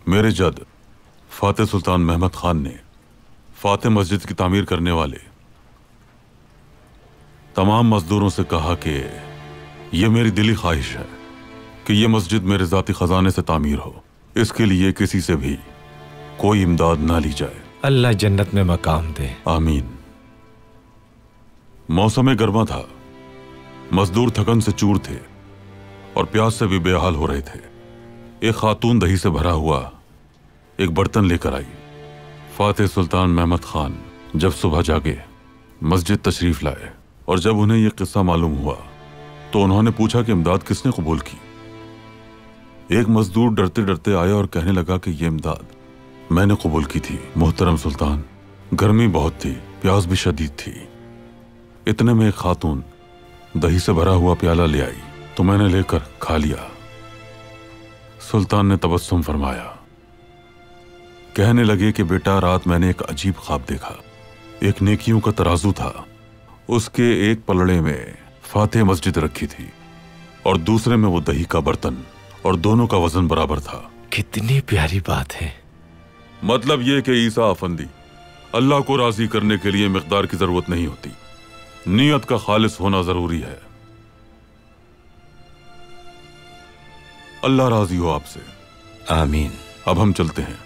मेरे जद फातेह सुल्तान महमद खान ने फातेह मस्जिद की तामीर करने वाले तमाम मजदूरों से कहा कि यह मेरी दिली ख्वाहिश है कि यह मस्जिद मेरे जाती खजाने से तामीर हो। इसके लिए किसी से भी कोई इमदाद ना ली जाए। अल्लाह जन्नत में मकाम दे। आमीन। मौसम गर्मा था, मजदूर थकन से चूर थे और प्यास से भी बेहाल हो रहे थे। एक खातून दही से भरा हुआ एक बर्तन लेकर आई। फातेह सुल्तान महमद खान जब सुबह जागे मस्जिद तशरीफ लाए और जब उन्हें यह किस्सा मालूम हुआ तो उन्होंने पूछा कि इमदाद किसने कबूल की। एक मजदूर डरते डरते आया और कहने लगा कि यह इमदाद मैंने कबूल की थी मोहतरम सुल्तान। गर्मी बहुत थी, प्यास भी शदीद थी। इतने में एक खातून दही से भरा हुआ प्याला ले आई तो मैंने लेकर खा लिया। सुल्तान ने तबस्सुम फरमाया, कहने लगे कि बेटा रात मैंने एक अजीब ख्वाब देखा। एक नेकियों का तराजू था, उसके एक पलड़े में फातेह मस्जिद रखी थी और दूसरे में वो दही का बर्तन और दोनों का वजन बराबर था। कितनी प्यारी बात है। मतलब ये कि ईसा अफंदी, अल्लाह को राजी करने के लिए मिकदार की जरूरत नहीं होती, नियत का खालिस होना जरूरी है। अल्लाह राजी हो आपसे। आमीन। अब हम चलते हैं।